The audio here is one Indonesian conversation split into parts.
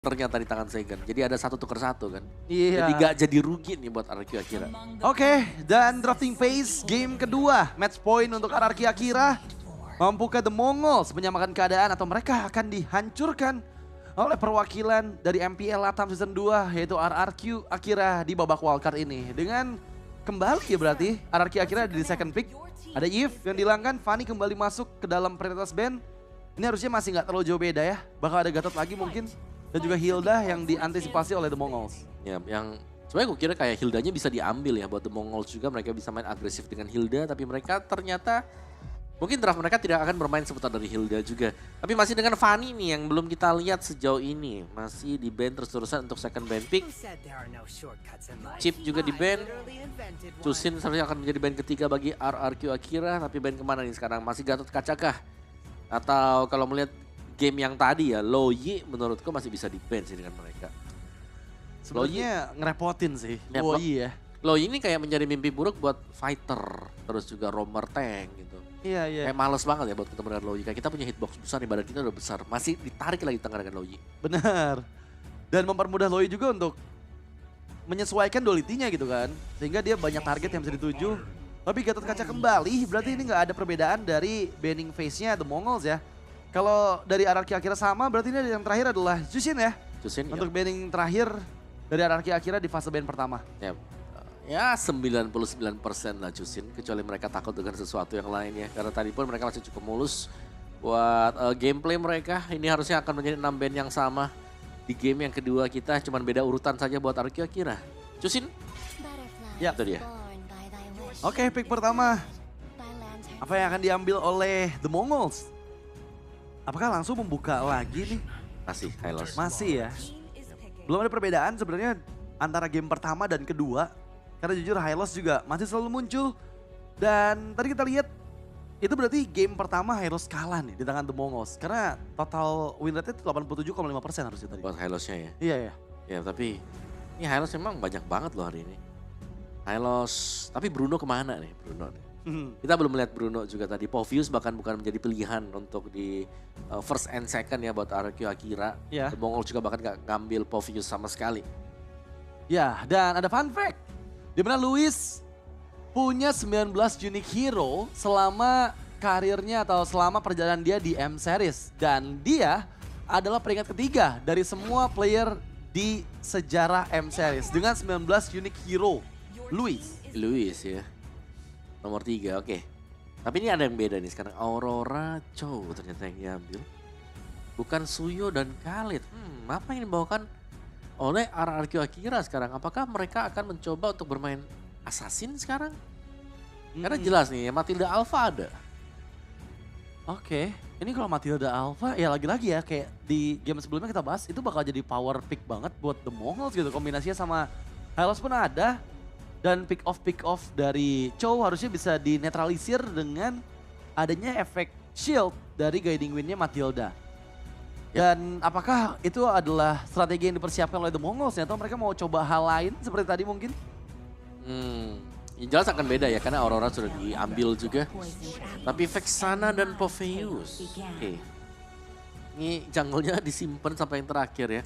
ternyata di tangan Segen. Jadi ada 1 tukar 1 kan. Iya. Jadi gak jadi rugi nih buat RRQ Akira. Oke, dan drafting phase game kedua. Match point untuk RRQ Akira. Mampukah The Mongols menyamakan keadaan atau mereka akan dihancurkan oleh perwakilan dari MPL Latam Season 2 yaitu RRQ Akira di babak wildcard ini. Dengan kembali ya berarti RRQ Akira di second pick. Ada Eve yang dihilangkan, Fanny kembali masuk ke dalam prioritas band. Ini harusnya masih nggak terlalu jauh beda ya. Bakal ada Gatot lagi mungkin. Dan juga Hilda yang diantisipasi oleh The Mongols. Ya, yang sebenarnya gue kira kayak Hildanya bisa diambil ya buat The Mongols juga. Mereka bisa main agresif dengan Hilda, tapi mereka ternyata mungkin draft mereka tidak akan bermain seputar dari Hilda juga. Tapi masih dengan Fanny nih yang belum kita lihat sejauh ini. Masih di ban terus-terusan untuk second ban pick. Chip juga di ban. Chusin seharusnya akan menjadi ban ketiga bagi RRQ Akira. Tapi ban kemana nih sekarang? Masih Gatot Kacakah? Atau kalau melihat game yang tadi ya, Loyi menurutku masih bisa di ban sih dengan mereka. Sebenarnya ngerepotin sih, Loyi ya. Loyi ini kayak menjadi mimpi buruk buat fighter. Terus juga roamer tank gitu. Iya, iya. Kayak males banget ya buat ketemu dengan Loyi. Kayak kita punya hitbox besar nih, badan kita udah besar. Masih ditarik lagi di tengah dengan Loyi. Benar. Dan mempermudah Loyi juga untuk menyesuaikan duality-nya gitu kan. Sehingga dia banyak target yang bisa dituju. Tapi Gatot Kaca kembali, berarti ini nggak ada perbedaan dari banning phase-nya The Mongols ya. Kalau dari RRQ Akira sama, berarti ini yang terakhir adalah Jushin ya. Jushin untuk banning terakhir dari RRQ Akira di fase ban pertama. Ya 99% lah Jushin, kecuali mereka takut dengan sesuatu yang lain ya. Karena tadi pun mereka masih cukup mulus buat gameplay mereka. Ini harusnya akan menjadi 6 band yang sama. Di game yang kedua kita cuman beda urutan saja buat RRQ Akira. Jushin? Ya, itu dia. Oke, pick pertama. Apa yang akan diambil oleh The Mongols? Apakah langsung membuka lagi nih? Masih, Hylos. Masih ya. Belum ada perbedaan sebenarnya antara game pertama dan kedua. Karena jujur Hylos juga masih selalu muncul. Dan tadi kita lihat itu berarti game pertama Hylos kalah nih di tangan The Mongols. Karena total win rate itu 87,5% harusnya tadi. Buat Hylosnya ya? Iya ya. Ya tapi ini Hylos memang banyak banget loh hari ini. Hylos, tapi Bruno kemana nih Bruno nih? Kita belum melihat Bruno juga tadi. Povius bahkan bukan menjadi pilihan untuk di first and second ya buat RRQ Akira. Yeah. The Mongols juga bahkan gak ngambil Povius sama sekali. Ya, dan ada fun fact. Dimana Luis punya 19 unique hero selama karirnya atau selama perjalanan dia di M-Series. Dan dia adalah peringkat ketiga dari semua player di sejarah M-Series. Dengan 19 unique hero. Luis ya. Nomor 3, oke. Tapi ini ada yang beda nih sekarang. Aurora Chow ternyata yang diambil. Bukan Suyo dan Khalid. Apa yang dibawakan oleh RRQ Akira sekarang? Apakah mereka akan mencoba untuk bermain assassin sekarang? Karena jelas nih, Matilda Alpha ada. Oke, ini kalau Matilda Alpha ya lagi-lagi ya kayak di game sebelumnya kita bahas itu bakal jadi power pick banget buat The Mongols gitu. Kombinasinya sama Hylos pun ada. Dan pick off dari Chow harusnya bisa dinetralisir dengan adanya efek shield dari guiding windnya Matilda. Dan apakah itu adalah strategi yang dipersiapkan oleh The Mongols atau mereka mau coba hal lain seperti tadi mungkin? Yang jelas akan beda ya karena Aurora sudah diambil juga. Tapi Vexana dan Poveus. Oke. Ini jungle-nya disimpan sampai yang terakhir ya.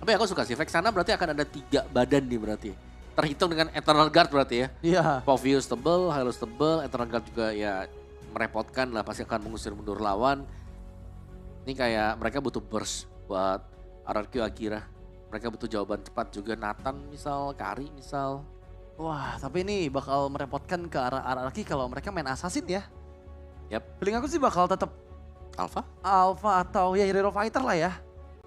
Tapi aku suka sih, Vexana berarti akan ada 3 badan nih berarti. Terhitung dengan Eternal Guard berarti ya. Iya. Povius tebel, Hylos tebel, Eternal Guard juga ya merepotkan lah, pasti akan mengusir mundur lawan. Ini kayak mereka butuh burst buat RRQ Akira. Mereka butuh jawaban cepat juga, Nathan misal, Kari misal. Wah, tapi ini bakal merepotkan ke arah RRQ kalau mereka main assassin ya. Yap. Feeling aku sih bakal tetap Alpha atau ya hero fighter lah ya.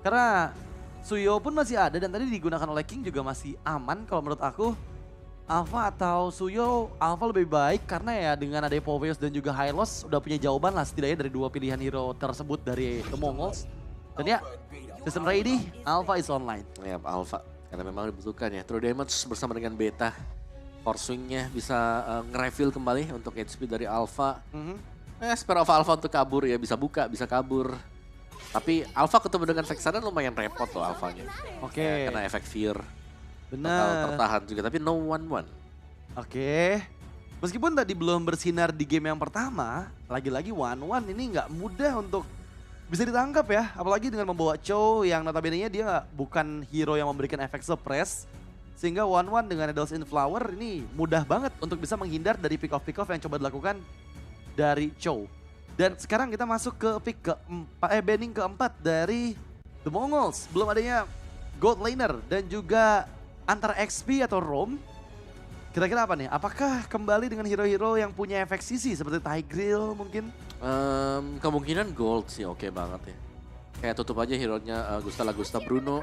Karena Suyo pun masih ada dan tadi digunakan oleh King juga masih aman kalau menurut aku. Alpha atau Suyo, Alpha lebih baik karena ya dengan ada Poveus dan juga Hylos udah punya jawaban lah setidaknya dari 2 pilihan hero tersebut dari The Mongols. Dan ya, system ready, Alpha is online. Ya, Alpha karena memang dibutuhkan ya. True damage bersama dengan Beta. Force swing-nya bisa nge-refill kembali untuk HP dari Alpha. Spare of Alpha untuk kabur ya, bisa buka, bisa kabur. Tapi Alpha ketemu dengan Vexana lumayan repot loh Alphanya. Oke. Ya, karena efek fear. Benar. Bakal tertahan juga, tapi no 1-1. Oke. Meskipun tadi belum bersinar di game yang pertama, lagi-lagi 1-1 ini nggak mudah untuk bisa ditangkap ya. Apalagi dengan membawa Cho yang notabene-nya dia bukan hero yang memberikan efek suppress. Sehingga One dengan Idols in Flower ini mudah banget untuk bisa menghindar dari pick off yang coba dilakukan dari Cho. Dan sekarang kita masuk ke pick banning keempat dari The Mongols. Belum adanya Gold Laner dan juga antara XP atau Roam. Kira-kira apa nih? Apakah kembali dengan hero-hero yang punya efek CC seperti Tigreal mungkin? Kemungkinan gold sih oke banget ya. Kayak tutup aja hero-nya Gusta Bruno.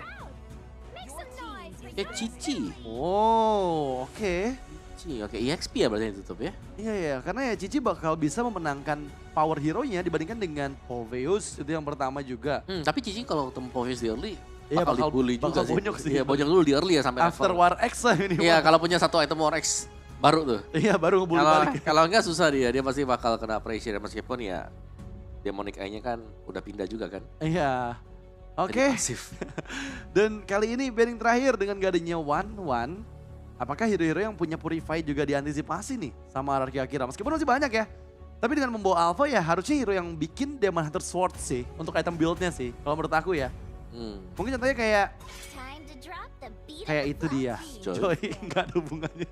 Kayak Cici. Oh, oke. Cici, oke EXP ya berarti ditutup ya. Iya, karena ya Cici bakal bisa memenangkan power hero-nya dibandingkan dengan Poveus, itu yang pertama juga. Tapi Cici kalau ketemu Poveus di early Iya, bakal dibully juga bakal sih. bonyok sih. Iya, bonyok dulu di early ya sampai After level. War X lah ini. Iya, kalau punya satu item War X baru tuh. Iya, baru ngebully balik. Kalau enggak susah dia pasti bakal kena pressure meskipun ya Demonic Eye-nya kan udah pindah juga kan. Iya. Jadi Oke. pasif. Dan kali ini banning terakhir dengan gak adanya One. Apakah hero-hero yang punya Purify juga diantisipasi nih sama Araki Akira? Meskipun masih banyak ya. Tapi dengan membawa Alpha ya harusnya hero yang bikin Demon Hunter Sword sih. Untuk item build-nya sih. Kalau menurut aku ya. Mungkin contohnya kayak itu dia. Joy, nggak ada hubungannya.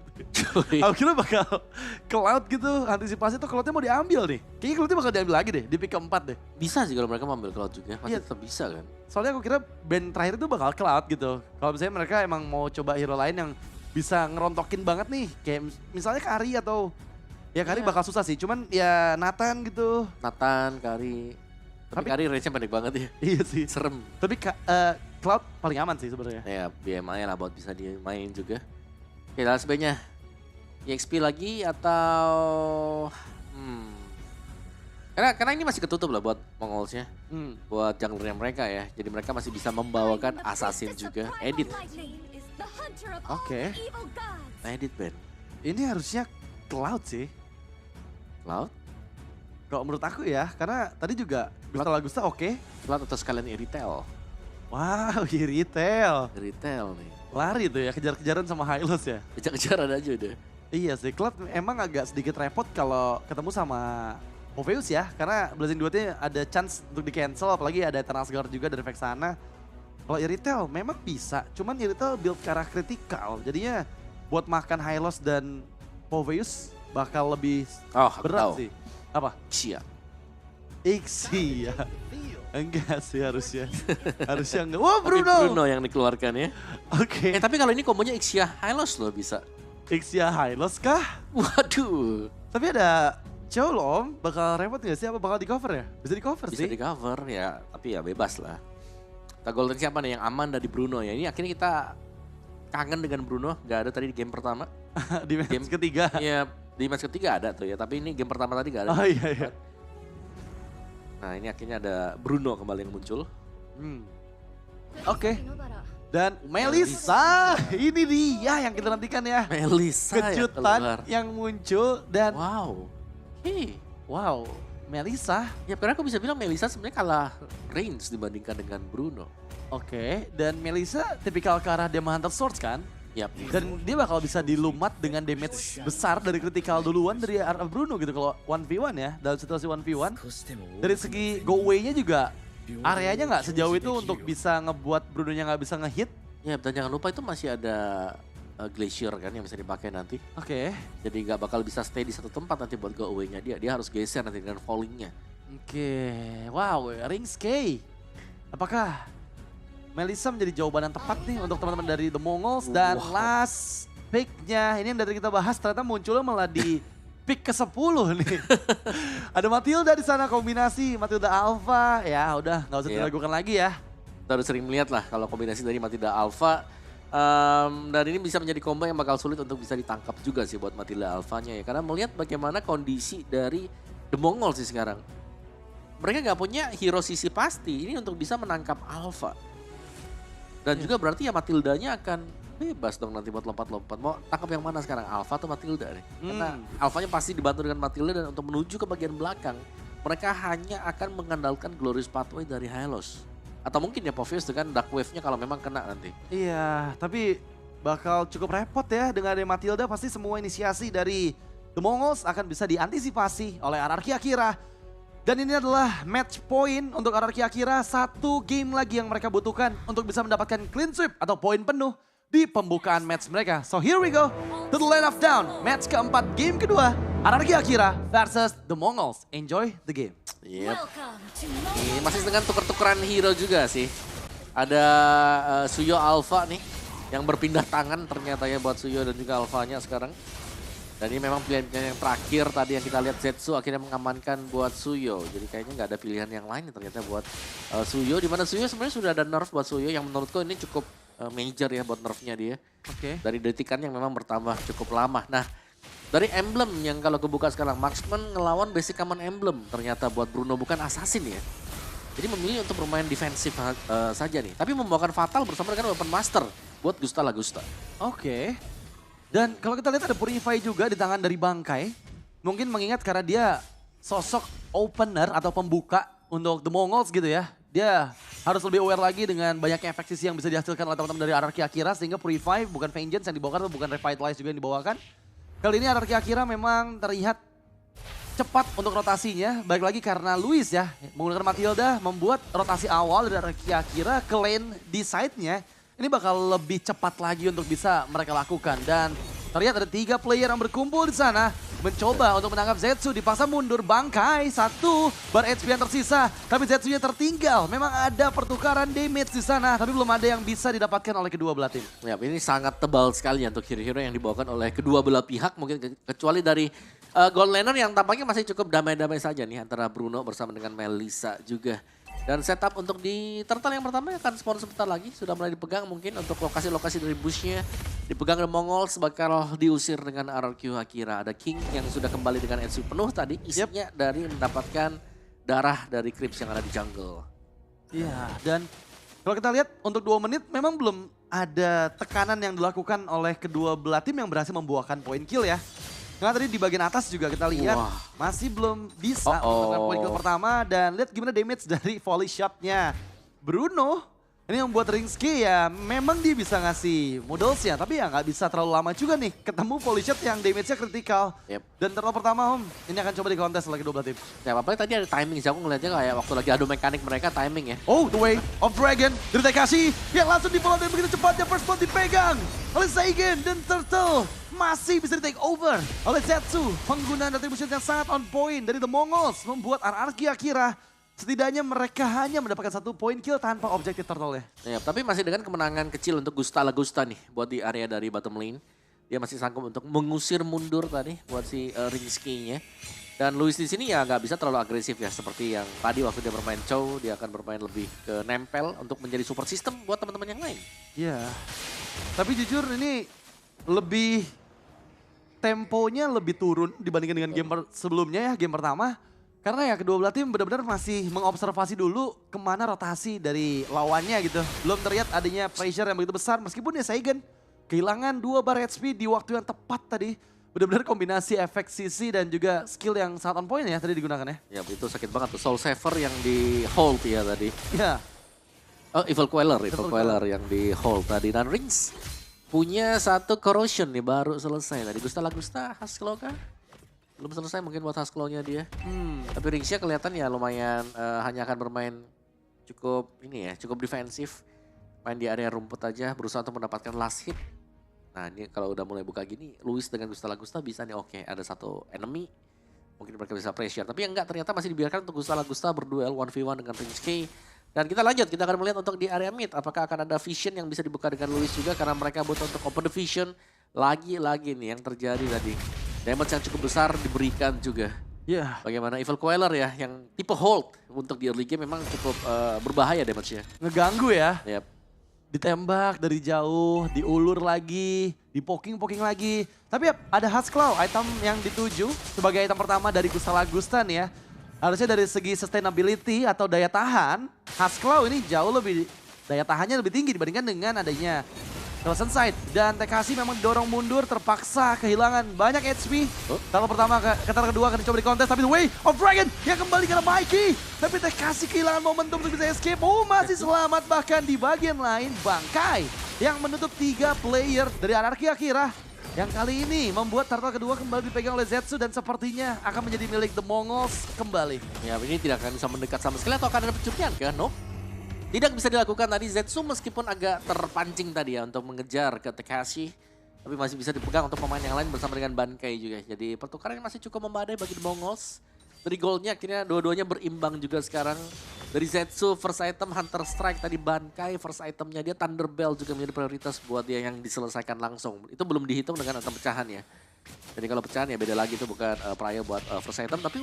Aku kira bakal Cloud gitu, antisipasi tuh Cloud-nya mau diambil nih. Kayaknya Cloud-nya bakal diambil lagi deh, di pick keempat deh. Bisa sih kalau mereka mengambil Cloud juga, pasti Iya. tetap bisa kan. Soalnya aku kira band terakhir itu bakal Cloud gitu. Kalau misalnya mereka emang mau coba hero lain yang bisa ngerontokin banget nih. Kayak misalnya Kari atau, ya Kari Iya. bakal susah sih. Cuman ya Nathan gitu. Nathan, Kari. Tapi Kari range-nya pendek banget ya. Iya sih. Serem. Tapi Cloud paling aman sih sebenarnya. Ya BMI lah buat bisa dimain juga. Oke, lalu sebaiknya EXP lagi atau karena ini masih ketutup lah buat Mongols-nya, buat junglernya mereka ya. Jadi mereka masih bisa membawakan Assassin juga. Edit. Oke. Edit band. Ini harusnya Cloud sih. Cloud? Kalau menurut aku ya, karena tadi juga Gusta oke. Cloud atau sekalian Iritel? Wow, retail. Iritel nih. Lari tuh ya, kejar-kejaran sama Hylos ya. Kejar-kejaran aja udah. Iya sih, Cloud emang agak sedikit repot kalau ketemu sama Poveus ya. Karena Blazing Duet-nya ada chance untuk di-cancel, apalagi ada Eternal Guard juga dari Vexana. Kalau Iritel memang bisa, cuman Iritel build ke arah kritikal. Jadinya buat makan Hylos dan Poveus bakal lebih berat sih. Apa? Xia. Ixi ya. Enggak sih harusnya. Harusnya enggak. Wah Bruno. Bruno yang dikeluarkan ya. Oke. Tapi kalau ini kombonya Ixia Hylos loh bisa. Ixia Hylos kah? Waduh. Tapi ada Chow loh Om. Bakal repot gak sih? Apa bakal di cover ya? Bisa di cover Bisa sih. di cover ya. Tapi ya bebas lah. Kita golden siapa nih yang aman dari Bruno ya. Ini akhirnya kita kangen dengan Bruno. Gak ada tadi di game pertama. Di match ketiga. Iya di match ketiga ada tuh ya. Tapi ini game pertama tadi gak ada. Oh iya. Nah ini akhirnya ada Bruno kembali yang muncul. Oke. Dan Melissa, ini dia yang kita nantikan ya. Melissa Kejutan yang muncul dan wow. wow, Melissa. Ya karena aku bisa bilang Melissa sebenarnya kalah range dibandingkan dengan Bruno. Oke, dan Melissa tipikal ke arah Demon Hunter Swords kan? Yap. Dan dia bakal bisa dilumat dengan damage besar dari critical duluan dari arah Bruno gitu kalau 1v1 ya, dalam situasi 1v1. Dari segi go away-nya juga areanya nggak sejauh itu untuk bisa ngebuat Bruno-nya nggak bisa ngehit. Ya dan jangan lupa itu masih ada glacier kan yang bisa dipakai nanti. Oke. Jadi nggak bakal bisa stay di satu tempat nanti buat go away-nya dia. Dia harus geser nanti dengan fallingnya. Oke, wow, Rings K. Apakah Melissa menjadi jawaban yang tepat nih untuk teman-teman dari The Mongols. Dan last pick-nya, ini yang dari kita bahas ternyata munculnya malah di pick ke-10 nih. Ada Matilda di sana kombinasi, Matilda Alpha. Ya udah nggak usah diragukan lagi ya. Kita udah sering melihat lah kalau kombinasi dari Matilda Alpha. Dan ini bisa menjadi combo yang bakal sulit untuk bisa ditangkap juga sih buat Matilda Alpha-nya ya. Karena melihat bagaimana kondisi dari The Mongols sih sekarang. Mereka nggak punya hero sisi pasti, ini untuk bisa menangkap Alpha. Dan juga berarti ya Matildanya akan bebas dong nanti buat lompat-lompat. Mau tangkap yang mana sekarang, Alpha atau Matilda nih? Karena Alphanya pasti dibantu dengan Matilda dan untuk menuju ke bagian belakang, mereka hanya akan mengandalkan Glorious Pathway dari Hylos. Atau mungkin ya Poveus dengan Dark Wave-nya kalau memang kena nanti. Iya, tapi bakal cukup repot ya dengan ada Matilda. Pasti semua inisiasi dari The Mongols akan bisa diantisipasi oleh Anarki Akira. Dan ini adalah match point untuk RRQ Akira. 1 game lagi yang mereka butuhkan untuk bisa mendapatkan clean sweep atau poin penuh di pembukaan match mereka. So here we go to the line of down. Match keempat game kedua. RRQ Akira versus The Mongols. Enjoy the game. Yep. Ini masih dengan tuker-tukeran hero juga sih. Ada Suyo Alpha nih yang berpindah tangan ternyata ya buat Suyo dan juga Alphanya sekarang. Dan ini memang pilihan yang terakhir tadi yang kita lihat Zetsu akhirnya mengamankan buat Suyo. Jadi kayaknya nggak ada pilihan yang lain ternyata buat Suyo. Dimana Suyo sebenarnya sudah ada nerf buat Suyo yang menurutku ini cukup major ya buat nerfnya dia. Oke. Dari detikan yang memang bertambah cukup lama. Nah dari emblem yang kalau kebuka sekarang, Marksman ngelawan basic common emblem ternyata buat Bruno bukan assassin ya. Jadi memilih untuk bermain defensif saja nih. Tapi membawakan Fatal bersama dengan Weapon Master buat Gusta Lagusta. Oke. Dan kalau kita lihat ada Purify juga di tangan dari Bangkai. Mungkin mengingat karena dia sosok opener atau pembuka untuk The Mongols gitu ya. Dia harus lebih aware lagi dengan banyaknya efek sisi yang bisa dihasilkan oleh teman-teman dari RRQ Akira. Sehingga Purify bukan Vengeance yang dibawakan atau bukan Revitalize juga yang dibawakan. Kali ini RRQ Akira memang terlihat cepat untuk rotasinya. Baik lagi karena Luis ya menggunakan Matilda membuat rotasi awal dari RRQ Akira ke lane di side-nya. Ini bakal lebih cepat lagi untuk bisa mereka lakukan. Dan terlihat ada 3 player yang berkumpul di sana. Mencoba untuk menangkap Zetsu, dipaksa mundur. Bangkai, 1 bar HP yang tersisa. Tapi Zetsunya tertinggal. Memang ada pertukaran damage di sana. Tapi belum ada yang bisa didapatkan oleh kedua belah tim. Ya, ini sangat tebal sekali untuk hero-hero yang dibawakan oleh kedua belah pihak. Mungkin kecuali dari Gold Laner yang tampaknya masih cukup damai-damai saja nih. Antara Bruno bersama dengan Melissa juga. Dan setup untuk di turtle yang pertama akan spawn sebentar lagi. Sudah mulai dipegang mungkin untuk lokasi-lokasi dari bushnya. Dipegang The Mongols bakal diusir dengan RRQ Akira. Ada King yang sudah kembali dengan HP penuh tadi. Isinya dari mendapatkan darah dari creeps yang ada di jungle. Iya, dan kalau kita lihat untuk 2 menit memang belum ada tekanan yang dilakukan oleh kedua belah tim yang berhasil membuahkan poin kill ya. Karena tadi di bagian atas juga kita lihat masih belum bisa mendapatkan poin kill pertama. Dan lihat gimana damage dari volley shotnya Bruno. Ini yang membuat Ringski ya memang dia bisa ngasih modalsnya. Tapi ya nggak bisa terlalu lama juga nih ketemu volley shot yang damage-nya kritikal. Dan turtle pertama ini akan coba dikontes oleh kedua belah tim. Ya apalagi tadi ada timing sih, aku ngeliatnya kayak waktu lagi adu mekanik mereka timing ya. Oh, the way of dragon dari Tekashi yang langsung di-follow dan begitu cepatnya first blood dipegang oleh Seigen dan Turtle. Masih bisa di-take over oleh Zetsu. Penggunaan retribution yang sangat on point dari The Mongols membuat RRQ Akira setidaknya mereka hanya mendapatkan 1 poin kill tanpa objektif turtle ya. Ya, tapi masih dengan kemenangan kecil untuk Gusta Lagusta nih buat di area dari bottom lane. Dia masih sanggup untuk mengusir mundur tadi buat si Ringski-nya. Dan Luis di sini ya nggak bisa terlalu agresif ya seperti yang tadi waktu dia bermain Chow, dia akan bermain lebih ke nempel untuk menjadi super system buat teman-teman yang lain. Iya. Tapi jujur ini lebih temponya lebih turun dibandingkan dengan game sebelumnya ya, game pertama. Karena ya kedua belah tim benar-benar masih mengobservasi dulu kemana rotasi dari lawannya gitu. Belum terlihat adanya pressure yang begitu besar meskipun ya Seigen kehilangan 2 bar HP di waktu yang tepat tadi. Benar-benar kombinasi efek sisi dan juga skill yang sangat on point ya tadi digunakan ya. Ya itu sakit banget tuh, Soul Saver yang di hold ya tadi. Ya. Oh Evil Queller yang di hold tadi. Dan Rings punya 1 corrosion nih baru selesai tadi. Gusta Lagusta, Haskell kah? Belum selesai mungkin buat Haskell-nya dia. Tapi Ringsnya kelihatan ya lumayan hanya akan bermain cukup ini ya, cukup defensif. Main di area rumput aja, berusaha untuk mendapatkan last hit. Nah ini kalau udah mulai buka gini, Luis dengan Gusta Lagusta bisa nih oke, ada 1 enemy. Mungkin mereka bisa pressure, tapi enggak ternyata masih dibiarkan untuk Gusta Lagusta berduel 1v1 dengan Ringski. Dan kita lanjut, kita akan melihat untuk di area mid, apakah akan ada vision yang bisa dibuka dengan Luis juga karena mereka butuh untuk open the vision. Lagi-lagi nih yang terjadi tadi. Damage yang cukup besar diberikan juga. Iya. Bagaimana Evil Queller ya, yang tipe hold untuk di early game memang cukup berbahaya damage-nya. Ngeganggu ya. Yep. Ditembak dari jauh, diulur lagi, dipoking-poking lagi. Tapi ya, ada Haskell, item yang dituju sebagai item pertama dari Gusta Lagusta nih ya. Harusnya dari segi sustainability atau daya tahan, Haskell ini jauh lebih, daya tahannya lebih tinggi dibandingkan dengan adanya Frozen Sight. Dan Tekashi memang didorong mundur, terpaksa kehilangan banyak HP. Turtle pertama ke turtle kedua akan dicoba di kontes, tapi The Way of Dragon yang kembali karena Mikey. Tapi Tekashi kehilangan momentum untuk bisa escape. Oh masih selamat, bahkan di bagian lain Bangkai yang menutup 3 player dari RRQ Akira. Yang kali ini membuat turtle kedua kembali dipegang oleh Zetsu dan sepertinya akan menjadi milik The Mongols kembali. Ya ini tidak akan bisa mendekat sama sekali atau akan ada pencurian kan? Nope. Tidak bisa dilakukan tadi Zetsu meskipun agak terpancing tadi ya untuk mengejar ke Tekashi. Tapi masih bisa dipegang untuk pemain yang lain bersama dengan Bankai juga. Jadi pertukaran masih cukup memadai bagi The Mongols. Dari goalnya akhirnya dua-duanya berimbang juga sekarang. Dari Zetsu first item Hunter Strike, tadi Bankai first itemnya dia Thunder Bell juga menjadi prioritas buat dia yang diselesaikan langsung. Itu belum dihitung dengan item pecahan ya. Jadi kalau pecahan ya beda lagi itu bukan prior buat first item. Tapi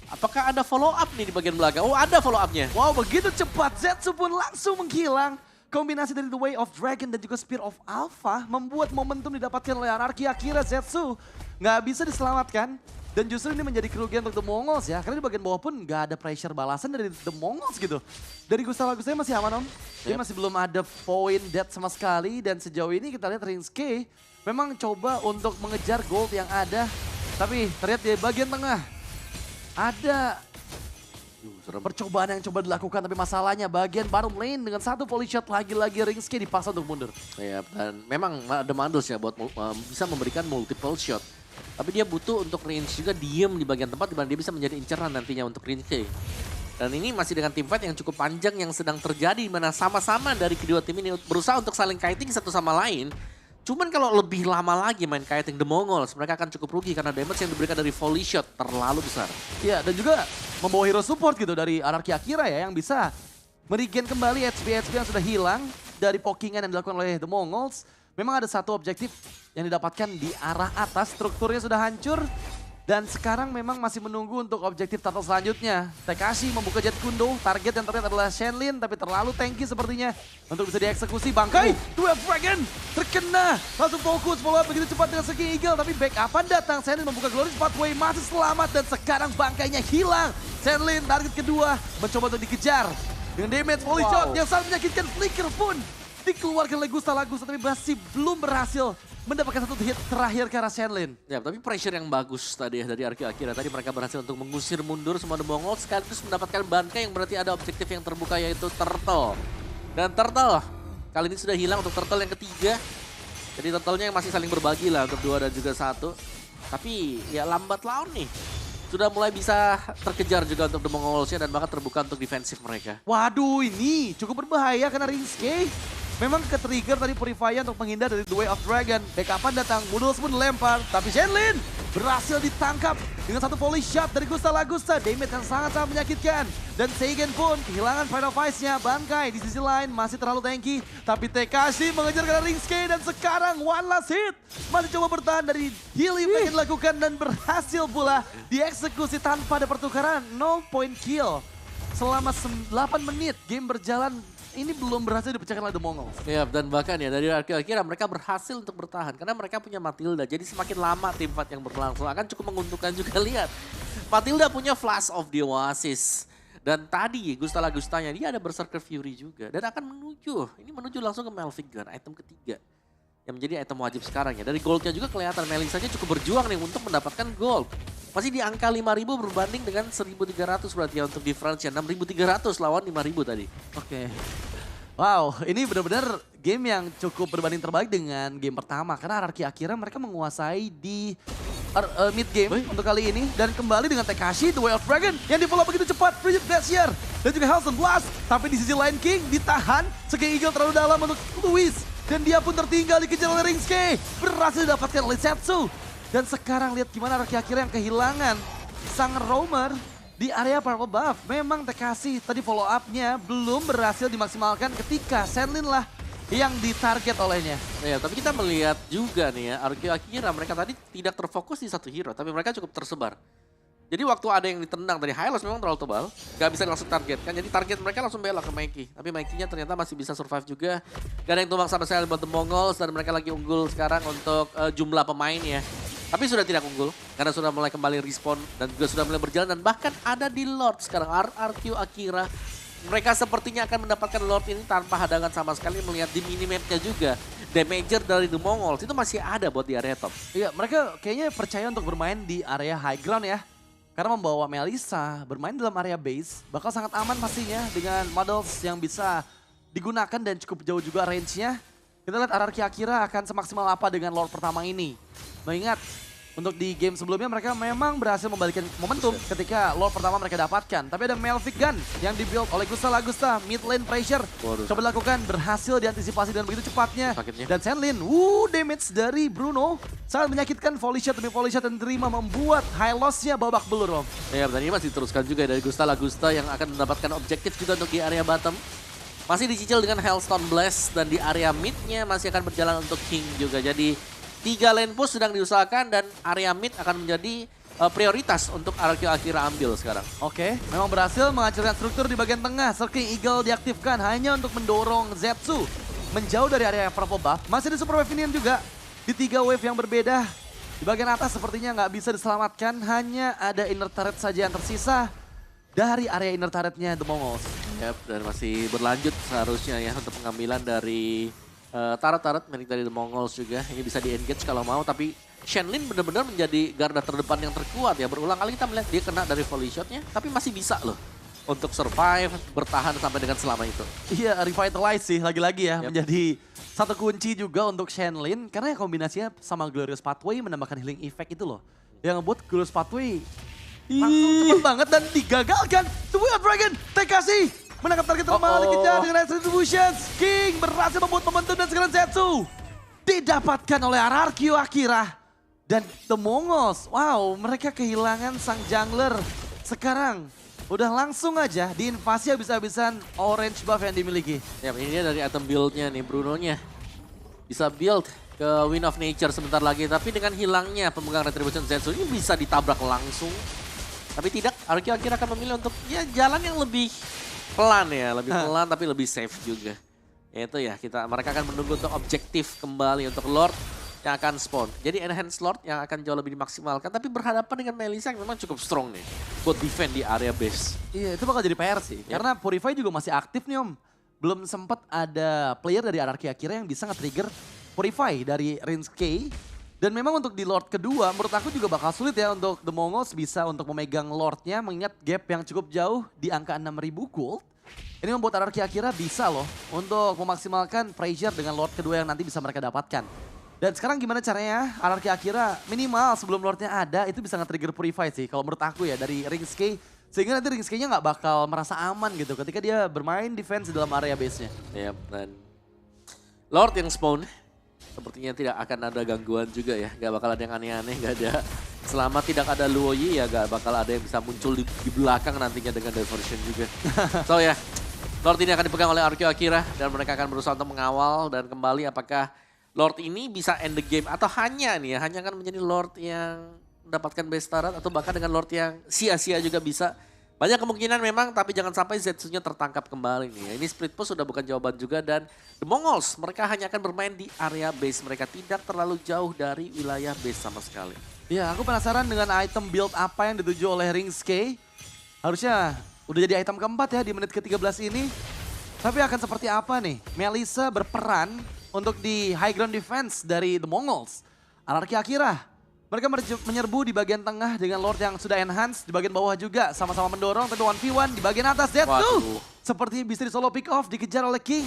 apakah ada follow up nih di bagian belakang? Oh ada follow upnya. Wow begitu cepat Zetsu pun langsung menghilang. Kombinasi dari The Way of Dragon dan juga Spear of Alpha membuat momentum didapatkan oleh Anarchy Akira. Zetsu nggak bisa diselamatkan. Dan justru ini menjadi kerugian untuk The Mongols ya. Karena di bagian bawah pun nggak ada pressure balasan dari The Mongols gitu. Dari Gustavo Agustanya masih aman om. Dia masih belum ada poin dead sama sekali. Dan sejauh ini kita lihat Rinske memang coba untuk mengejar gold yang ada. Tapi terlihat di bagian tengah ada percobaan yang coba dilakukan. Tapi masalahnya bagian bottom lane dengan satu volley shot lagi-lagi Rinske dipaksa untuk mundur. Ya, dan memang ada Mandus ya buat bisa memberikan multiple shot. Tapi dia butuh untuk range juga diem di bagian tempat di mana dia bisa menjadi inceran nantinya untuk Rinske. Dan ini masih dengan team fight yang cukup panjang yang sedang terjadi di mana sama-sama dari kedua tim ini berusaha untuk saling kiting satu sama lain. Cuman kalau lebih lama lagi main kiting The Mongols, mereka akan cukup rugi karena damage yang diberikan dari volley shot terlalu besar. Iya, dan juga membawa hero support gitu dari Anarchy Akira ya yang bisa merigen kembali HP yang sudah hilang dari pokingan yang dilakukan oleh The Mongols. Memang ada satu objektif yang didapatkan di arah atas, strukturnya sudah hancur. Dan sekarang memang masih menunggu untuk objektif turtle selanjutnya. Tekashi membuka Jet Kundo, target yang terlihat adalah Shenlin, tapi terlalu tanky sepertinya untuk bisa dieksekusi. Bangkai, Duel Dragon terkena, langsung fokus follow up begitu cepat dengan Seki Eagle, tapi backupan datang. Shenlin membuka Glorious Pathway, masih selamat dan sekarang bangkainya hilang. Shenlin target kedua, mencoba untuk dikejar. Dengan damage volley shot yang sangat menyakitkan, Flicker pun dikeluarkan oleh Gustavo Agusta, tapi masih belum berhasil mendapatkan satu hit terakhir ke arah Shenlin. Ya, tapi pressure yang bagus tadi ya dari Anarchy Akira. Tadi mereka berhasil untuk mengusir mundur semua The Mongols sekaligus mendapatkan Bankai yang berarti ada objektif yang terbuka yaitu Turtle. Dan Turtle kali ini sudah hilang untuk Turtle yang ketiga. Jadi Turtle-nya yang masih saling berbagi lah untuk 2 dan juga 1. Tapi ya lambat laun nih. Sudah mulai bisa terkejar juga untuk The Mongols-nya dan bahkan terbuka untuk defensif mereka. Waduh, ini cukup berbahaya karena Rinske memang ke-trigger tadi Purify untuk menghindar dari The Way of Dragon. Backupan datang, Moodles pun dilempar. Tapi Shenlin berhasil ditangkap dengan satu volley shot dari Gustavo Agusta. Damage yang sangat-sangat menyakitkan. Dan Seigen pun kehilangan final fight-nya. Bankai di sisi lain masih terlalu tanky. Tapi Tekashi mengejar ke Rinske dan sekarang one last hit. Masih coba bertahan dari healing yang dilakukan dan berhasil pula dieksekusi tanpa ada pertukaran. 0 point kill. Selama 8 menit game berjalan. Ini belum berhasil dipecahkan oleh The Mongols. Ya, dan bahkan ya dari Anarchy Akira mereka berhasil untuk bertahan karena mereka punya Matilda. Jadi semakin lama tim fight yang berlangsung akan cukup menguntungkan juga. Lihat, Matilda punya Flash of the Oasis. Dan tadi Gustavo Agustanya dia ada Berserker Fury juga. Dan akan menuju langsung ke Malfigure, item ketiga. Yang menjadi item wajib sekarang ya. Dari goldnya juga kelihatan Melisanya cukup berjuang nih untuk mendapatkan gold. Masih di angka 5.000 berbanding dengan 1.300 berarti ya untuk difference ya. 6.300 lawan 5.000 tadi. Oke. Wow, ini benar-benar game yang cukup berbanding terbalik dengan game pertama. Karena Anarchy Akira mereka menguasai di mid game untuk kali ini. Dan kembali dengan Tekashi, The Way of Dragon yang di follow begitu cepat. Frigid Glacier dan juga Hellstone Blast. Tapi di sisi lain King ditahan. Seki Eagle terlalu dalam untuk Luis. Dan dia pun tertinggal dikejar oleh Rinske. Berhasil didapatkan oleh Zetsu. Dan sekarang lihat gimana Anarchy Akira yang kehilangan sang roamer di area purple buff. Memang Tekashi tadi follow up-nya belum berhasil dimaksimalkan ketika Shenlin lah yang ditarget olehnya. Ya, tapi kita melihat juga nih ya, Anarchy Akira mereka tadi tidak terfokus di satu hero, tapi mereka cukup tersebar. Jadi waktu ada yang ditendang dari Hylos memang terlalu tebal, gak bisa langsung target kan. Jadi target mereka langsung belok ke Mikey. Tapi Mikey-nya ternyata masih bisa survive juga. Gak ada yang tumbang sama sekali buat The Mongols dan mereka lagi unggul sekarang untuk jumlah pemain ya. Tapi sudah tidak unggul karena sudah mulai kembali respawn dan juga sudah mulai berjalan. Dan bahkan ada di Lord sekarang, Anarchy Akira. Mereka sepertinya akan mendapatkan Lord ini tanpa hadangan sama sekali melihat di minimapnya juga. Damager dari The Mongols itu masih ada buat di area top. Iya, mereka kayaknya percaya untuk bermain di area high ground ya. Karena membawa Melissa bermain dalam area base bakal sangat aman pastinya dengan models yang bisa digunakan dan cukup jauh juga range-nya. Kita lihat RRQ Akira akan semaksimal apa dengan Lord pertama ini. Mengingat untuk di game sebelumnya mereka memang berhasil membalikkan momentum ketika Lord pertama mereka dapatkan. Tapi ada Melvic Gun yang dibuild oleh Gusta Lagusta, mid lane pressure. Coba dilakukan, berhasil diantisipasi dengan begitu cepatnya. Sakitnya. Dan Shenlin, damage dari Bruno. Sangat menyakitkan, volley shot demi volley shot yang diterima membuat high loss-nya babak belur, Om. Ya, dan ini masih diteruskan juga dari Gusta Lagusta yang akan mendapatkan objektif juga untuk di area bottom. Masih dicicil dengan Hellstone Blast dan di area mid-nya masih akan berjalan untuk King juga. Jadi 3 lane push sedang diusahakan dan area mid akan menjadi prioritas untuk RRQ Akira ambil sekarang. Oke, memang berhasil menghancurkan struktur di bagian tengah. Circling Eagle diaktifkan hanya untuk mendorong Zetsu menjauh dari area purple buff. Masih di Super Wave Minion juga di 3 wave yang berbeda. Di bagian atas sepertinya nggak bisa diselamatkan, hanya ada inner turret saja yang tersisa dari area inner turretnya The Mongols. Yap, dan masih berlanjut seharusnya ya untuk pengambilan dari turret-turret milik dari The Mongols juga. Ini bisa di-engage kalau mau, tapi Shenlin benar-benar menjadi garda terdepan yang terkuat ya. Berulang kali kita melihat dia kena dari volley shotnya, tapi masih bisa loh untuk survive, bertahan sampai dengan selama itu. Iya, revitalize sih lagi-lagi ya. Menjadi satu kunci juga untuk Shenlin. Karena ya kombinasinya sama Glorious Pathway menambahkan healing effect itu loh. Yang ngebuat Glorious Pathway langsung cepet banget dan digagalkan. The Wild Dragon, Tekasi menangkap target termal, dikejar dengan Retributions. King berhasil membuat momentum dan sekarang Zetsu didapatkan oleh RRQ Akira. Dan The Mongols, wow, mereka kehilangan sang jungler. Sekarang udah langsung aja diinvasi habis-habisan orange buff yang dimiliki. Ya, ini dia dari item build-nya nih, Bruno-nya. Bisa build ke Wind of Nature sebentar lagi, tapi dengan hilangnya pemegang Retribution Zetsu ini bisa ditabrak langsung. Tapi tidak, RRQ Akira akan memilih untuk ya jalan yang lebih pelan ya, lebih pelan tapi lebih safe juga. Itu ya, mereka akan menunggu untuk objektif kembali untuk Lord yang akan spawn. Jadi enhance Lord yang akan jauh lebih dimaksimalkan, tapi berhadapan dengan Melissa yang memang cukup strong nih buat defend di area base. Iya, itu bakal jadi PR sih. Karena Purify juga masih aktif nih, Om. Belum sempat ada player dari RRQ Akira yang bisa nge-trigger Purify dari Rinske. Dan memang untuk di Lord kedua, menurut aku juga bakal sulit ya untuk The Mongols bisa untuk memegang Lordnya, mengingat gap yang cukup jauh di angka 6.000 gold. Ini membuat RRQ Akira bisa loh untuk memaksimalkan pressure dengan Lord kedua yang nanti bisa mereka dapatkan. Dan sekarang gimana caranya RRQ Akira minimal sebelum Lordnya ada itu bisa nge-trigger Purify sih kalau menurut aku ya dari Rinske. Sehingga nanti Rinske-nya nggak bakal merasa aman gitu ketika dia bermain defense di dalam area base-nya. Yap, dan Lord yang spawn sepertinya tidak akan ada gangguan juga ya. Gak bakal ada yang aneh-aneh, gak ada. Selama tidak ada Luoyi ya gak bakal ada yang bisa muncul di belakang nantinya dengan diversion juga. So ya, Lord ini akan dipegang oleh RRQ Akira dan mereka akan berusaha untuk mengawal dan kembali apakah Lord ini bisa end the game atau hanya nih ya, hanya akan menjadi Lord yang mendapatkan best turret atau bahkan dengan Lord yang sia-sia juga bisa. Banyak kemungkinan memang, tapi jangan sampai Zetsu-nya tertangkap kembali nih. Ini split push sudah bukan jawaban juga dan The Mongols mereka hanya akan bermain di area base mereka, tidak terlalu jauh dari wilayah base sama sekali. Ya, aku penasaran dengan item build apa yang dituju oleh Rinske. Harusnya udah jadi item keempat ya di menit ke-13 ini. Tapi akan seperti apa nih? Melissa berperan untuk di high ground defense dari The Mongols. RRQ Akira. Mereka menyerbu di bagian tengah dengan Lord yang sudah enhance. Di bagian bawah juga sama-sama mendorong. Tentu 1v1 di bagian atas. Zetsu sepertinya bisa di solo pick off, dikejar oleh King.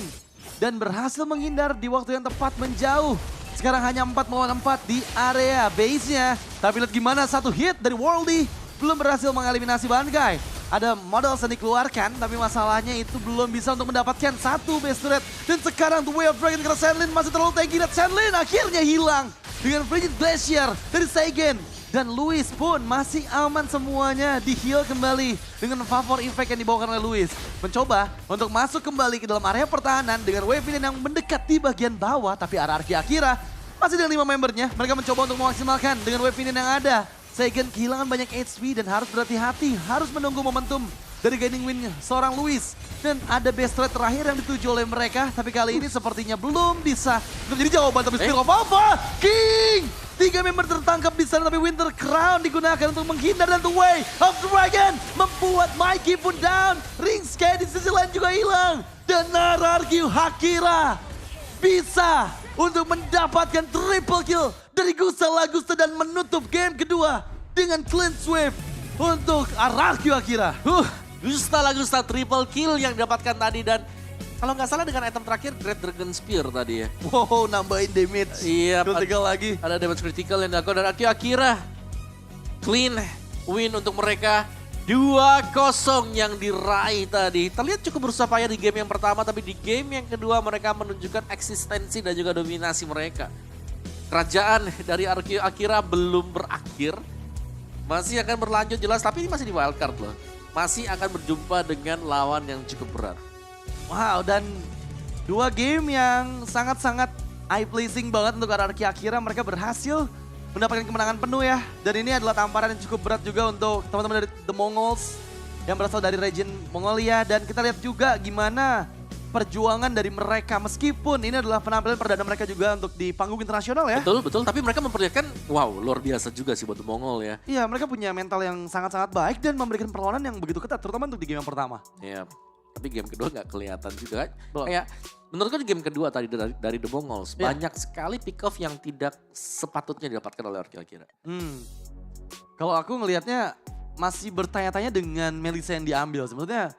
Dan berhasil menghindar di waktu yang tepat menjauh. Sekarang hanya 4 melawan 4 di area base-nya. Tapi lihat gimana satu hit dari Worldy. Belum berhasil mengeliminasi Bankai. Ada modal yang dikeluarkan, tapi masalahnya itu belum bisa untuk mendapatkan satu base turret. Dan sekarang The Way of Dragon karena Shenlin masih terlalu tanky. Dan Shenlin akhirnya hilang. Dengan Frigid Glacier dari Seigen. Dan Luis pun masih aman semuanya, di heal kembali. Dengan favor effect yang dibawakan oleh Luis. Mencoba untuk masuk kembali ke dalam area pertahanan dengan wave yang mendekat di bagian bawah. Tapi RRQ Akira masih dengan 5 membernya. Mereka mencoba untuk memaksimalkan dengan wave yang ada. Seigen kehilangan banyak HP dan harus berhati-hati. Harus menunggu momentum dari gaining win seorang Luis. Dan ada best threat terakhir yang dituju oleh mereka. Tapi kali ini sepertinya belum bisa menjadi jawaban. Tapi Spear of Alpha, King! 3 member tertangkap di sana, tapi Winter Crown digunakan untuk menghindar. Dan The Way of Dragon membuat Mikey pun down. Rinske di sisi lain juga hilang. Dan RRQ Akira bisa untuk mendapatkan triple kill dari Gusta Lagusta dan menutup game kedua dengan clean sweep untuk RRQ Akira. Gusta Lagusta triple kill yang didapatkan tadi dan Kalau nggak salah dengan item terakhir Great Dragon Spear tadi ya. Wow, nambahin damage. Iya, Critical lagi. ada damage critical yang dilakukan dan Akira clean win untuk mereka. 2-0 yang diraih tadi. Terlihat cukup berusaha payah di game yang pertama, tapi di game yang kedua mereka menunjukkan eksistensi dan juga dominasi mereka. Kerajaan dari Akira belum berakhir. Masih akan berlanjut jelas, tapi ini masih di wildcard loh. Masih akan berjumpa dengan lawan yang cukup berat. Wow, dan 2 game yang sangat-sangat eye-pleasing banget untuk RRQ Akira. Mereka berhasil mendapatkan kemenangan penuh ya. Dan ini adalah tamparan yang cukup berat juga untuk teman-teman dari The Mongols yang berasal dari region Mongolia. Dan kita lihat juga gimana perjuangan dari mereka. Meskipun ini adalah penampilan perdana mereka juga untuk di panggung internasional ya. Betul, betul. Tapi mereka memperlihatkan, wow, luar biasa juga sih buat The Mongol ya. Iya, mereka punya mental yang sangat-sangat baik dan memberikan perlawanan yang begitu ketat. Terutama untuk di game yang pertama. Iya. Tapi game kedua nggak kelihatan juga. Belum. Kayak menurutku di game kedua tadi dari The Mongols Iya. banyak sekali pick off yang tidak sepatutnya didapatkan oleh Akira. Kalau aku ngelihatnya masih bertanya-tanya dengan Melissa yang diambil. Sebetulnya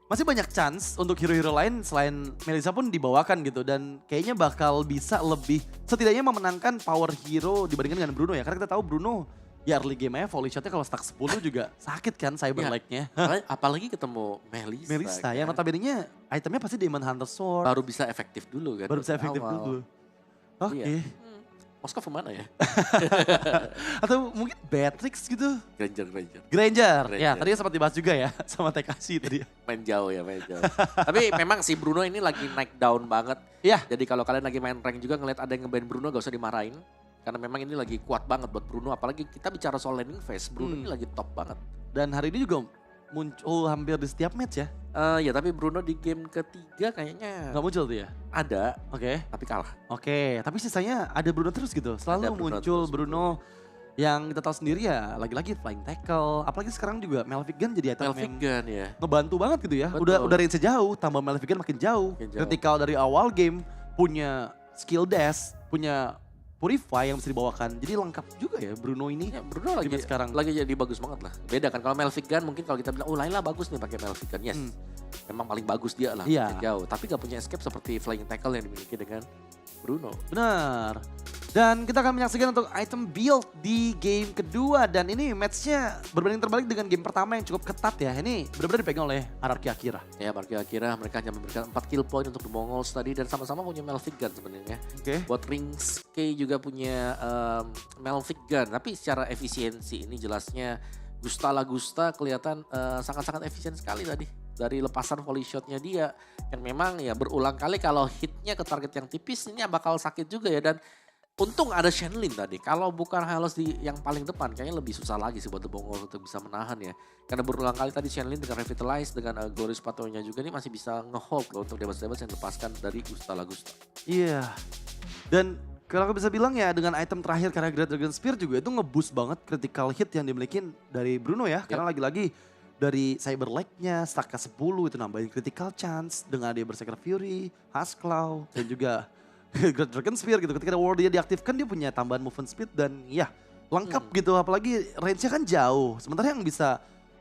masih banyak chance untuk hero-hero lain selain Melissa pun dibawakan gitu. Dan kayaknya bakal bisa lebih setidaknya memenangkan power hero dibandingkan dengan Bruno ya. Karena kita tahu Bruno ya early game-nya volley shotnya kalau stack 10 juga sakit kan cyber Iya. leg-nya. Apalagi ketemu Melissa. Melissa kan. yang notabene-nya itemnya pasti Demon Hunter Sword. baru bisa efektif dulu kan. Baru bisa efektif awal. dulu. Oke. Iya. Moskov kemana ya? Atau mungkin Beatrix gitu. Granger. Granger. Ya Granger. tadi sempat dibahas juga ya sama TKC tadi. Main jauh. Tapi memang si Bruno ini lagi naik down banget. Iya. Jadi kalau kalian lagi main rank juga ngeliat ada yang nge-ban Bruno gak usah dimarahin. Karena memang ini lagi kuat banget buat Bruno. Apalagi kita bicara soal landing phase. Bruno ini lagi top banget. Dan hari ini juga muncul hampir di setiap match ya. Ya tapi Bruno di game ketiga kayaknya Nggak muncul tuh ya? ada. Oke. Tapi kalah. Oke, tapi sisanya ada Bruno terus gitu. Selalu Ada Bruno muncul terus, Bruno yang kita tahu sendiri ya. Lagi-lagi flying tackle. Apalagi sekarang juga Malefic Gun jadi item Melvin yang Gun ya. ngebantu banget gitu ya. Betul. Udah range jauh, tambah Malefic Gun makin jauh. Makin jauh. Critical dari awal game, punya skill dash, punya purify yang bisa dibawakan. Jadi lengkap juga ya Bruno ini. Ya, Bruno lagi Game sekarang. lagi jadi bagus banget lah. Beda kan kalau Melvin Gun mungkin kalau kita bilang oh Laila bagus nih pakai Melvin Gun. Yes. Memang paling bagus dia lah Iya. makin jauh. Tapi gak punya escape seperti flying tackle yang dimiliki dengan Bruno. Benar. Dan kita akan menyaksikan untuk item build di game kedua. Dan ini matchnya berbanding terbalik dengan game pertama yang cukup ketat ya. Ini benar-benar dipegang oleh RRQ Akira. Ya Akira mereka hanya memberikan 4 kill point untuk The Mongols tadi dan sama-sama punya Melvin Gun sebenarnya. Oke. Buat Rings K juga punya Melvin Gun. Tapi secara efisiensi ini jelasnya Gusta Lagusta kelihatan sangat-sangat efisien sekali tadi. Dari lepasan volley shotnya dia. Dan memang ya berulang kali kalau hitnya ke target yang tipis ini bakal sakit juga ya. Dan untung ada Shenlin tadi. Kalau bukan Hylos di yang paling depan kayaknya lebih susah lagi sih buat The Mongols untuk bisa menahan ya. Karena berulang kali tadi Shenlin dengan Revitalize, dengan Glorious Patonya juga ini masih bisa nge-hold loh untuk Debas-Debas yang dilepaskan dari Gusta Lagusta. Iya. Dan kalau aku bisa bilang ya dengan item terakhir karena Great Dragon Spear juga itu nge-boost banget critical hit yang dimiliki dari Bruno ya. Karena lagi-lagi dari cyber leg-nya, stack ke 10 itu nambahin critical chance. Dengan dia Berserker Fury, Huskclaw, dan juga Great Dragon Spear gitu. Ketika ward dia diaktifkan dia punya tambahan movement speed dan ya lengkap gitu. Apalagi range-nya kan jauh. Sementara yang bisa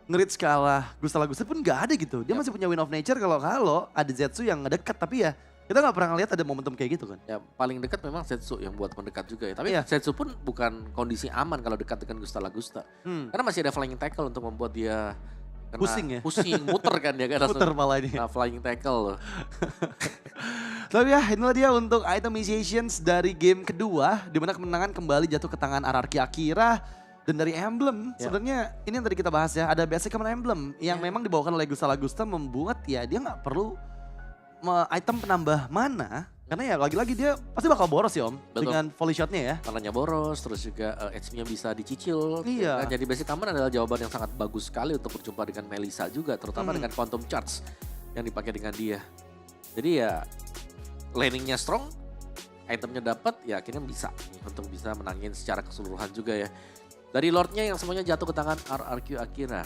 nge-reach ke arah Gusta Lagusta pun gak ada gitu. Dia masih punya Wind of Nature kalau ada Zetsu yang ngedekat. Tapi ya kita gak pernah ngeliat ada momentum kayak gitu kan. Ya paling dekat memang Zetsu yang buat mendekat juga ya. Tapi Iya. Zetsu pun bukan kondisi aman kalau dekat dengan Gusta Lagusta. Karena masih ada flying tackle untuk membuat dia kena Pusing ya? Pusing, muter kan dia kan. Puter malah ini. Nah, flying tackle loh. Tapi ya inilah dia untuk item initiations dari game kedua. Dimana kemenangan kembali jatuh ke tangan RRQ Akira. Dan dari emblem, sebenarnya ini yang tadi kita bahas ya. Ada basic common emblem yang memang dibawakan oleh Gusta Lagusta membuat ya dia gak perlu item penambah mana. Karena ya lagi-lagi dia pasti bakal boros ya Om. Betul. Dengan volley shotnya ya. Tanahnya boros, terus juga HP-nya bisa dicicil. Iya. Kan? Jadi basic common adalah jawaban yang sangat bagus sekali untuk berjumpa dengan Melissa juga. Terutama dengan Quantum Charge yang dipakai dengan dia. Jadi ya landingnya strong, itemnya dapat, ya akhirnya bisa nih untuk bisa menangin secara keseluruhan juga ya. Dari Lordnya yang semuanya jatuh ke tangan RRQ Akira.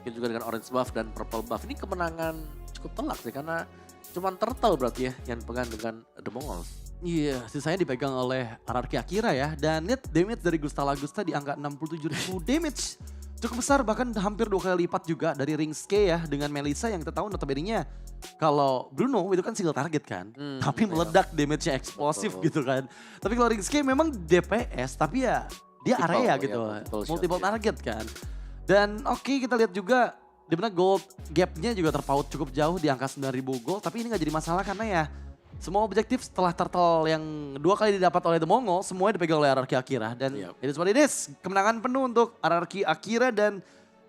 Mungkin juga dengan orange buff dan purple buff. Ini kemenangan cukup telak sih karena cuman Turtle berarti ya yang pegang dengan The Mongols. Iya, sisanya dipegang oleh RRQ Akira ya. Dan net damage dari Gusta Lagusta di angka 67.000 damage. cukup besar, bahkan hampir 2 kali lipat juga dari Ringske ya dengan Melissa yang kita tahu notabene-nya kalau Bruno itu kan single target kan, tapi meledak damage-nya eksplosif gitu kan. Tapi kalau Ringske memang DPS tapi ya dia Multiple, area ya, gitu, multiple shot, target kan. Dan oke, kita lihat juga di mana gold gap-nya juga terpaut cukup jauh di angka 9.000 gold, tapi ini nggak jadi masalah karena ya semua objektif setelah turtle yang 2 kali didapat oleh The Mongol semuanya dipegang oleh RRQ Akira dan it is what it is. Kemenangan penuh untuk RRQ Akira dan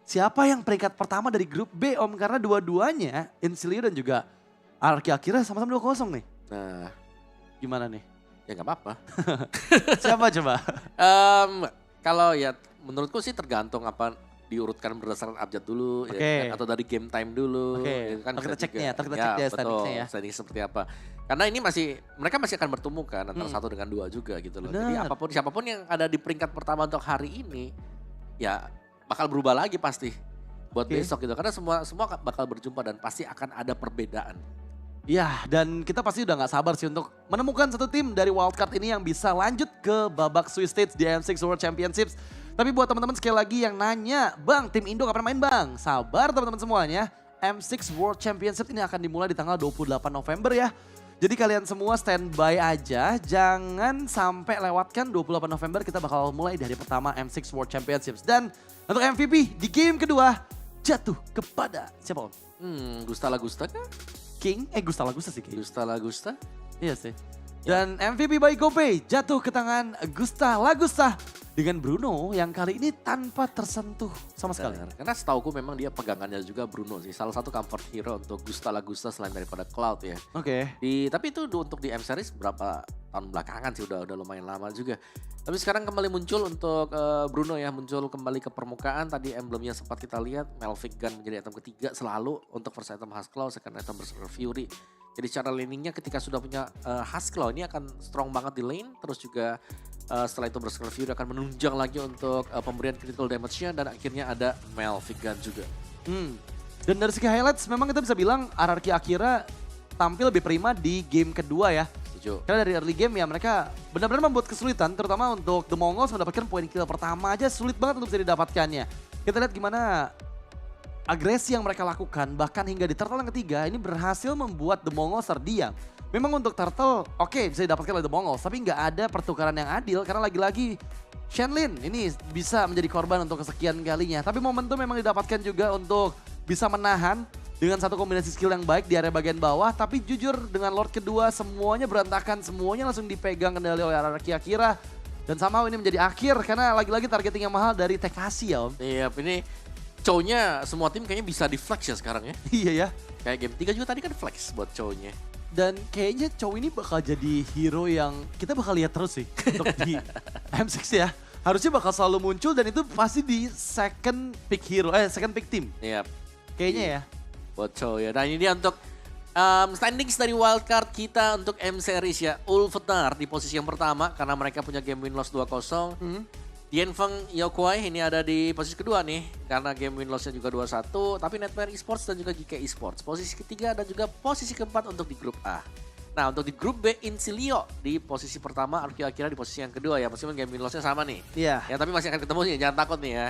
siapa yang peringkat pertama dari grup B Om, karena dua-duanya Insilio dan juga RRQ Akira sama-sama 2-0 nih. Nah, gimana nih? ya nggak apa-apa. Siapa coba? Kalau ya menurutku sih tergantung apa diurutkan berdasarkan abjad dulu ya, kan? Atau dari game time dulu. Ya kan kita cek ya, betul, standing seperti apa. Karena ini mereka masih akan bertemu kan antara 1 dengan 2 juga gitu loh. Jadi siapapun yang ada di peringkat pertama untuk hari ini ya bakal berubah lagi pasti buat besok gitu. Karena semua bakal berjumpa dan pasti akan ada perbedaan. Ya, dan kita pasti udah gak sabar sih untuk menemukan satu tim dari wildcard ini yang bisa lanjut ke babak Swiss Stage di M6 World Championships. Tapi buat teman-teman sekali lagi yang nanya, Bang, tim Indo kapan main Bang? Sabar teman-teman semuanya, M6 World Championship ini akan dimulai di tanggal 28 November ya. Jadi kalian semua standby aja, jangan sampai lewatkan 28 November kita bakal mulai dari pertama M6 World Championships. Dan untuk MVP di game kedua jatuh kepada siapa Om? Gusta Lagusta kah? Gusta Lagusta sih King. Gusta Lagusta? Iya sih. Dan MVP by GoPay jatuh ke tangan Gusta Lagusta dengan Bruno yang kali ini tanpa tersentuh sama sekali. Karena setauku memang dia pegangannya juga Bruno sih. Salah satu comfort hero untuk Gusta Lagusta selain daripada Cloud ya. Tapi itu untuk di M Series berapa tahun belakangan sih udah lumayan lama juga. Tapi sekarang kembali muncul untuk Bruno ya, muncul kembali ke permukaan. Tadi emblemnya sempat kita lihat, Melvic Gun menjadi item ketiga selalu untuk first item Husklaw, second item Berserker Fury. Jadi cara laningnya ketika sudah punya Husklaw ini akan strong banget di lane. Terus juga setelah itu Berserker Fury akan menunjang lagi untuk pemberian critical damage-nya. Dan akhirnya ada Melvic Gun juga. Dan dari segi highlights memang kita bisa bilang RRQ Akira tampil lebih prima di game kedua ya. Karena dari early game ya mereka benar-benar membuat kesulitan. Terutama untuk The Mongols mendapatkan poin kill pertama aja sulit banget untuk bisa didapatkannya. Kita lihat gimana agresi yang mereka lakukan, bahkan hingga di turtle yang ketiga ini berhasil membuat The Mongols terdiam. Memang untuk turtle oke, bisa didapatkan oleh The Mongols, tapi nggak ada pertukaran yang adil karena lagi-lagi Shenlin ini bisa menjadi korban untuk kesekian kalinya. Tapi momentum memang didapatkan juga untuk bisa menahan dengan satu kombinasi skill yang baik di area bagian bawah. Tapi jujur dengan Lord kedua semuanya berantakan, semuanya langsung dipegang kendali oleh RRQ Akira. Dan somehow ini menjadi akhir karena lagi-lagi targeting yang mahal dari Tekasi ya Om. Iya, ini Chow-nya semua tim kayaknya bisa di flex ya sekarang ya. Iya ya. Kayak game 3 juga tadi kan flex buat Chow-nya. Dan kayaknya Chow ini bakal jadi hero yang kita bakal lihat terus sih untuk di M6 ya. Harusnya bakal selalu muncul dan itu pasti di second pick team. Iya. Kayaknya ya. Buat Chow ya. Nah ini dia untuk standings dari wildcard kita untuk M Series ya. Ulfetar di posisi yang pertama karena mereka punya game win loss 2-0. Yanfeng Yokwai ini ada di posisi kedua nih karena game win loss-nya juga 2-1. Tapi Nightmare Esports dan juga GK Esports posisi ketiga dan juga posisi keempat untuk di grup A. Nah untuk di grup B Insilio di posisi pertama, RRQ Akira di posisi yang kedua ya. Meskipun game win loss-nya sama nih. Iya. Ya tapi masih akan ketemu nih, jangan takut nih ya.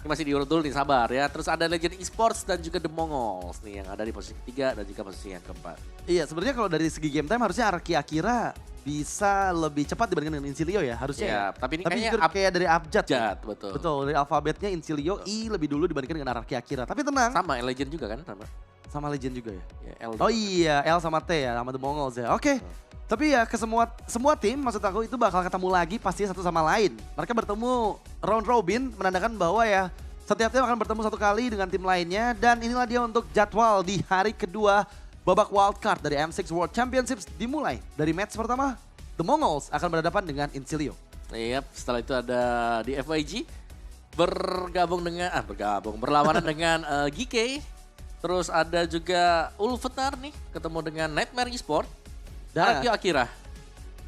Ini masih diurut dulu nih, sabar ya. Terus ada Legend Esports dan juga The Mongols nih yang ada di posisi ketiga dan juga posisi yang keempat. Iya sebenarnya kalau dari segi game time harusnya RRQ Akira bisa lebih cepat dibandingkan dengan Insilio ya harusnya. Ya, tapi ini kayaknya kayak dari abjad. Betul. Betul, dari alfabetnya Insilio I lebih dulu dibandingkan dengan RRQ Akira. Tapi tenang. Sama Legend juga kan sama Legend juga ya. L oh iya, L sama T ya, sama The Mongols ya. Oke. Tapi ya ke semua tim maksud aku itu bakal ketemu lagi pasti satu sama lain. Mereka bertemu round robin menandakan bahwa ya setiap tim akan bertemu satu kali dengan tim lainnya. Dan inilah dia untuk jadwal di hari kedua babak wildcard dari M6 World Championships dimulai. Dari match pertama, The Mongols akan berhadapan dengan Insilio. Iya, setelah itu ada di FYG berlawanan dengan GK. Terus ada juga Ulfetar nih ketemu dengan Nightmare Esports, RRQ Akira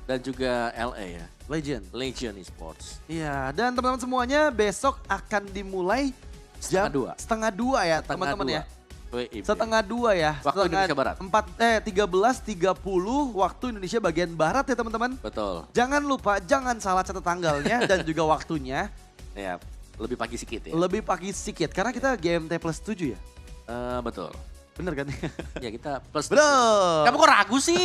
dan juga LA ya. Legend Esports. Iya, dan teman-teman semuanya besok akan dimulai jam setengah dua ya teman-teman ya. Setengah dua ya. Waktu Indonesia Barat. 13.30 waktu Indonesia bagian Barat ya teman-teman. Betul. Jangan lupa, jangan salah catat tanggalnya dan juga waktunya. Iya. Lebih pagi sedikit ya. Lebih pagi sedikit karena kita GMT plus 7 ya. Betul. Bener kan? Ya kita plus. Bener. Kamu kok ragu sih?